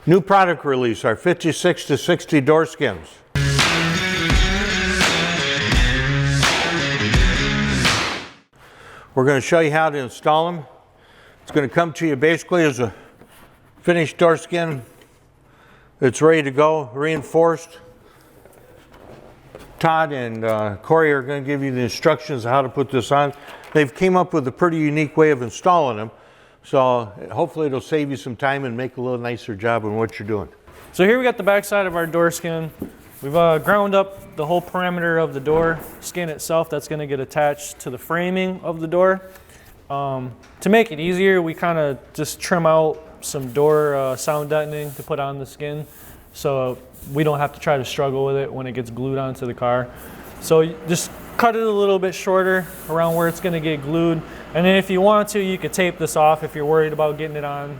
New product release, our 56 to 60 door skins. We're going to show you how to install them. It's going to come to you basically as a finished door skin. It's ready to go, reinforced. Todd and Corey are going to give you the instructions on how to put this on. They've came up with a pretty unique way of installing them. So hopefully it'll save you some time and make a little nicer job on what you're doing. So here we got the back side of our door skin. We've ground up the whole perimeter of the door skin itself. That's going to get attached to the framing of the door. To make it easier, we kind of just trim out some door sound deadening to put on the skin, so we don't have to try to struggle with it when it gets glued onto the car. So you just cut it a little bit shorter around where it's going to get glued. And then if you want to, you could tape this off if you're worried about getting it on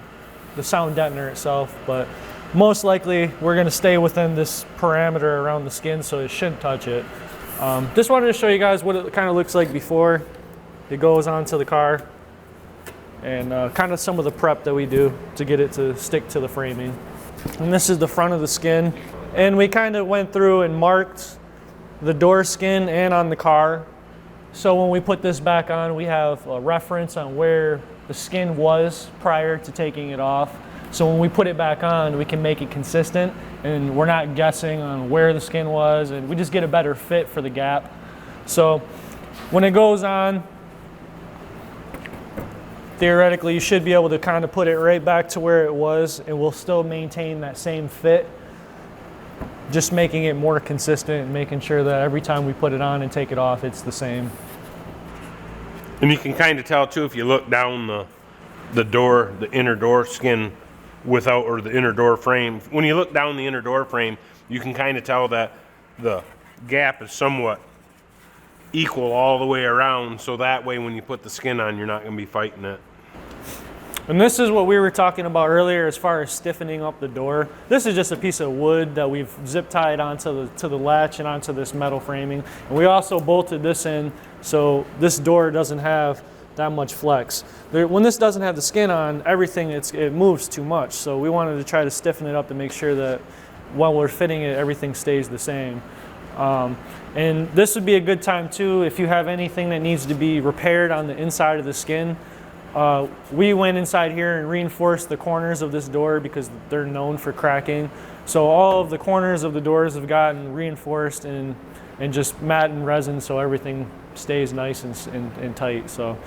the sound deadener itself. But most likely, we're going to stay within this parameter around the skin, so it shouldn't touch it. Just wanted to show you guys what it kind of looks like before it goes onto the car, and kind of some of the prep that we do to get it to stick to the framing. And this is the front of the skin. And we kind of went through and marked the door skin and on the car. So when we put this back on, we have a reference on where the skin was prior to taking it off. So when we put it back on, we can make it consistent, and we're not guessing on where the skin was, and we just get a better fit for the gap. So when it goes on, theoretically, you should be able to kind of put it right back to where it was, and we'll still maintain that same fit, just making it more consistent and making sure that every time we put it on and take it off, it's the same. And you can kind of tell too if you look down the door, the inner door skin without, or the inner door frame. When you look down the inner door frame, you can kind of tell that the gap is somewhat equal all the way around, so that way when you put the skin on, you're not going to be fighting it. And this is what we were talking about earlier as far as stiffening up the door. This is just a piece of wood that we've zip tied onto the latch and onto this metal framing. And we also bolted this in so this door doesn't have that much flex. When this doesn't have the skin on, everything it moves too much. So we wanted to try to stiffen it up to make sure that while we're fitting it, everything stays the same. And this would be a good time too if you have anything that needs to be repaired on the inside of the skin. We went inside here and reinforced the corners of this door because they're known for cracking. So all of the corners of the doors have gotten reinforced and just matte and resin, so everything stays nice and tight. So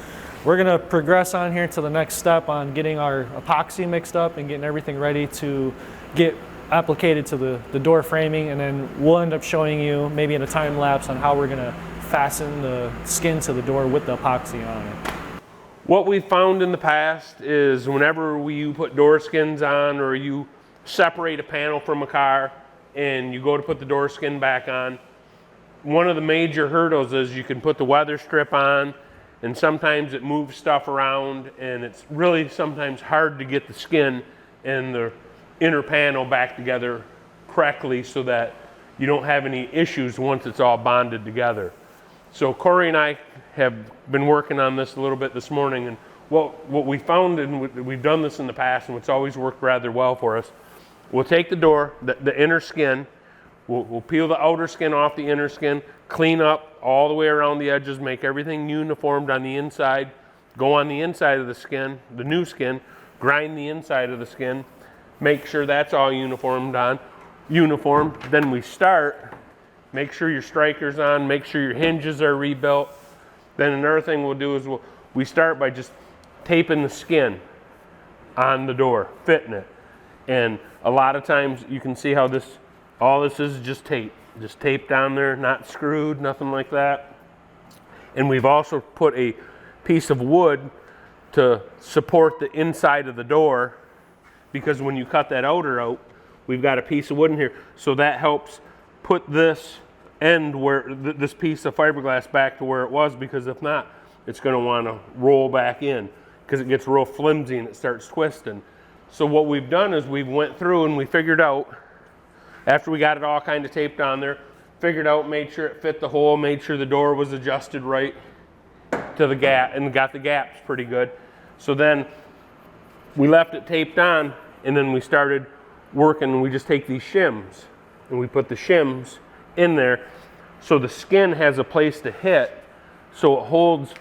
we're gonna progress on here to the next step on getting our epoxy mixed up and getting everything ready to get applicated to the door framing, and then we'll end up showing you maybe in a time lapse on how we're gonna fasten the skin to the door with the epoxy on it. What we've found in the past is whenever you put door skins on, or you separate a panel from a car and you go to put the door skin back on, one of the major hurdles is you can put the weather strip on, and sometimes it moves stuff around, and it's really sometimes hard to get the skin and the inner panel back together correctly so that you don't have any issues once it's all bonded together. So Corey and I have been working on this a little bit this morning, and what we found, and we've done this in the past, and it's always worked rather well for us, we'll take the door, the inner skin, we'll peel the outer skin off the inner skin, clean up all the way around the edges, make everything uniformed on the inside, go on the inside of the skin, the new skin, grind the inside of the skin, make sure that's all uniformed, then we start, make sure your striker's on, make sure your hinges are rebuilt. Then another thing we'll do is we start by just taping the skin on the door, fitting it. And a lot of times you can see how all this is just tape. Just tape down there, not screwed, nothing like that. And we've also put a piece of wood to support the inside of the door, because when you cut that outer out, we've got a piece of wood in here. So that helps put this end this piece of fiberglass back to where it was, because if not, it's going to want to roll back in because it gets real flimsy and it starts twisting. So what we've done is we've went through and we figured out, after we got it all kind of taped on there, made sure it fit the hole, made sure the door was adjusted right to the gap, and got the gaps pretty good. So then we left it taped on, and then we started working, we just take these shims and we put the shims in there so the skin has a place to hit, so it holds,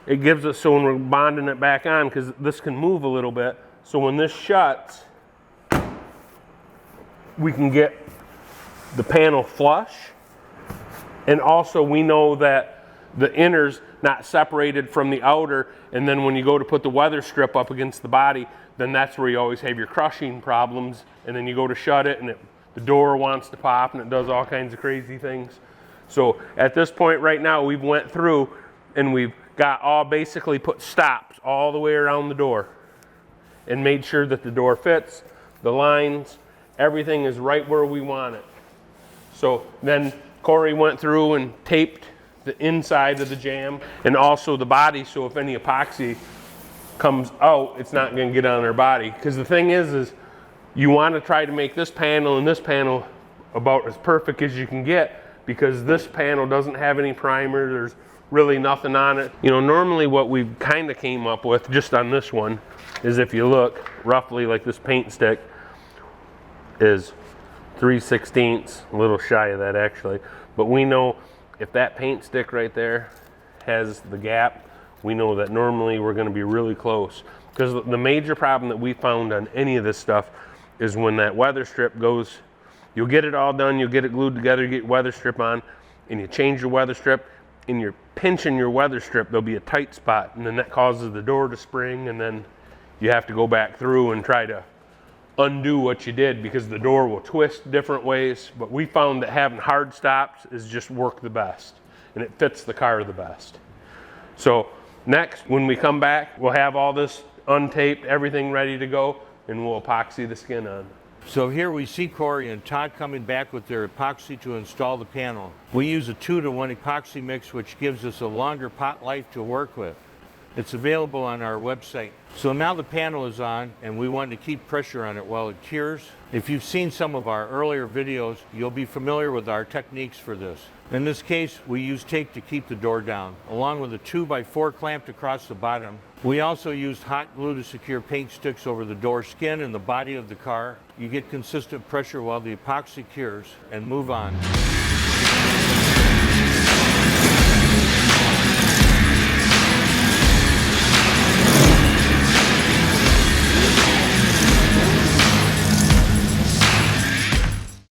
it gives us, so when we're bonding it back on, because this can move a little bit, so when this shuts, we can get the panel flush. And also we know that the inner's not separated from the outer, and then when you go to put the weather strip up against the body, then that's where you always have your crushing problems, and then you go to shut it and the door wants to pop and it does all kinds of crazy things. So at this point right now, we've went through and we've got all basically put stops all the way around the door and made sure that the door fits, the lines, everything is right where we want it. So then Corey went through and taped the inside of the jamb and also the body, so if any epoxy comes out, it's not going to get on our body. Because the thing is you want to try to make this panel and this panel about as perfect as you can get, because this panel doesn't have any primer, there's really nothing on it. You know, normally what we've kind of came up with just on this one is, if you look roughly, like this paint stick is 3/16, a little shy of that actually, but we know if that paint stick right there has the gap, we know that normally we're going to be really close. Because the major problem that we found on any of this stuff is when that weather strip goes, you'll get it all done, you'll get it glued together, you get weather strip on, and you change your weather strip, and you're pinching your weather strip, there'll be a tight spot, and then that causes the door to spring, and then you have to go back through and try to undo what you did, because the door will twist different ways. But we found that having hard stops is just work the best, and it fits the car the best. So next, when we come back, we'll have all this untaped, everything ready to go, and we'll epoxy the skin on. So here we see Corey and Todd coming back with their epoxy to install the panel. We use a 2-to-1 epoxy mix, which gives us a longer pot life to work with. It's available on our website. So now the panel is on, and we want to keep pressure on it while it cures. If you've seen some of our earlier videos, you'll be familiar with our techniques for this. In this case, we use tape to keep the door down, along with a 2x4 clamped across the bottom. We also used hot glue to secure paint sticks over the door skin and the body of the car. You get consistent pressure while the epoxy cures, and move on.